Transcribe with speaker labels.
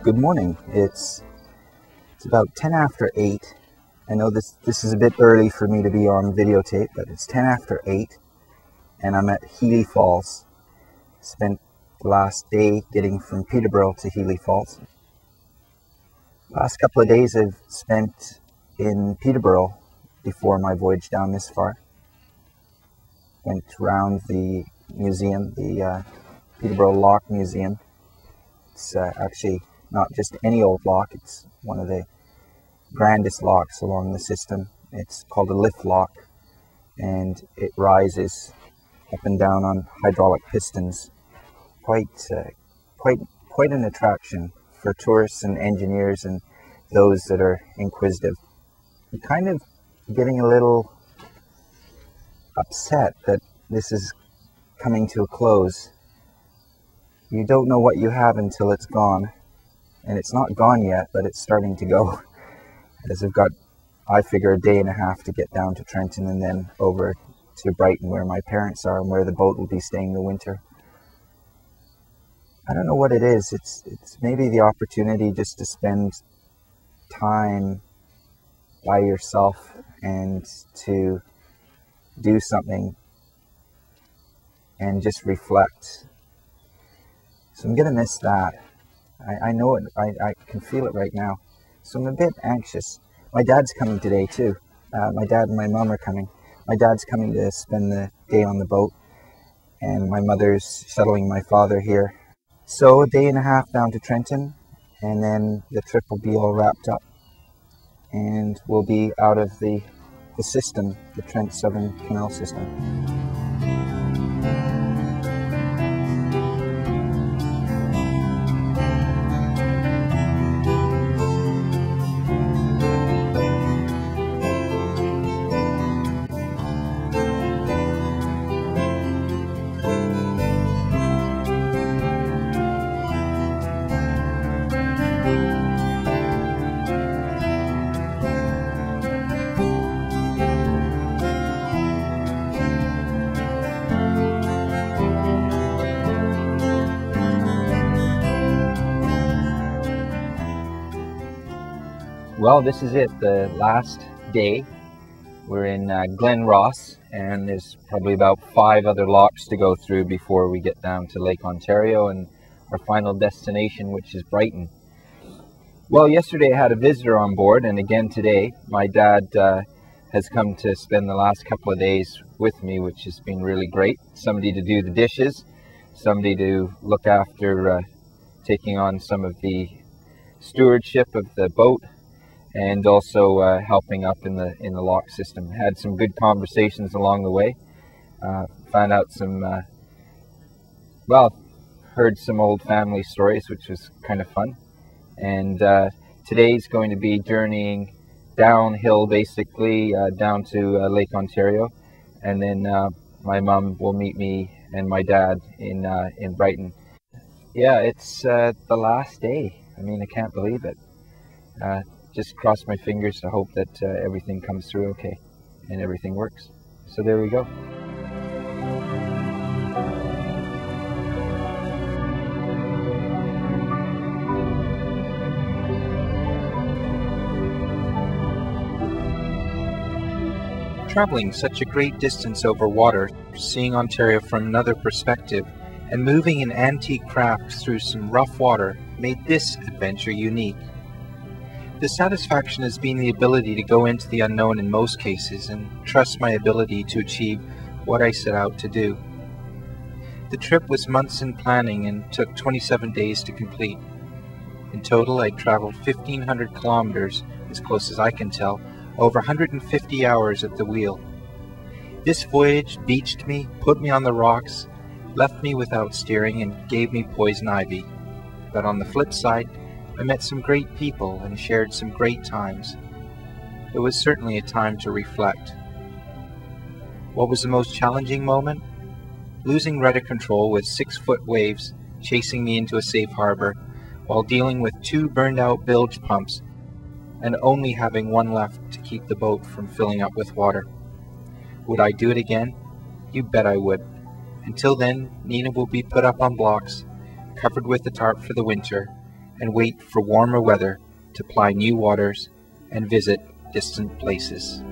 Speaker 1: Good morning. It's about 10 after 8. I know this is a bit early for me to be on videotape, but it's 10 after 8 and I'm at Healy Falls. Spent the last day getting from Peterborough to Healy Falls. Last couple of days I've spent in Peterborough before my voyage down this far. Went around the museum, the Peterborough Lock Museum. It's actually not just any old lock, it's one of the grandest locks along the system. It's called a lift lock, and it rises up and down on hydraulic pistons. Quite an attraction for tourists and engineers and those that are inquisitive. I'm kind of getting a little upset that this is coming to a close. You don't know what you have until it's gone. And it's not gone yet, but it's starting to go. As I've got, I figure, a day and a half to get down to Trenton and then over to Brighton where my parents are and where the boat will be staying the winter. I don't know what it is. It's maybe the opportunity just to spend time by yourself and to do something and just reflect. So I'm going to miss that. I know it, I can feel it right now. So I'm a bit anxious. My dad's coming today too. My dad and my mom are coming. My dad's coming to spend the day on the boat, and my mother's shuttling my father here. So a day and a half down to Trenton, and then the trip will be all wrapped up. And we'll be out of the system, the Trent Southern Canal system. Well, this is it, the last day. We're in Glen Ross, and there's probably about 5 other locks to go through before we get down to Lake Ontario and our final destination, which is Brighton. Well, yesterday I had a visitor on board, and again today. My dad has come to spend the last couple of days with me, which has been really great. Somebody to do the dishes, somebody to look after taking on some of the stewardship of the boat, and also helping up in the lock system. Had some good conversations along the way. Found out some, heard some old family stories, which was kind of fun. And today's going to be journeying downhill, basically, down to Lake Ontario. And then my mom will meet me and my dad in Brighton. Yeah, it's the last day. I mean, I can't believe it. Just cross my fingers to hope that everything comes through okay and everything works. So there we go.
Speaker 2: Traveling such a great distance over water, seeing Ontario from another perspective, and moving an antique craft through some rough water made this adventure unique. The satisfaction has been the ability to go into the unknown in most cases and trust my ability to achieve what I set out to do. The trip was months in planning and took 27 days to complete. In total, I traveled 1,500 kilometers, as close as I can tell, over 150 hours at the wheel. This voyage beached me, put me on the rocks, left me without steering, and gave me poison ivy. But on the flip side, I met some great people and shared some great times. It was certainly a time to reflect. What was the most challenging moment? Losing rudder control with 6-foot waves chasing me into a safe harbor, while dealing with 2 burned-out bilge pumps and only having one left to keep the boat from filling up with water. Would I do it again? You bet I would. Until then, Nina will be put up on blocks, covered with a tarp for the winter, and wait for warmer weather to ply new waters and visit distant places.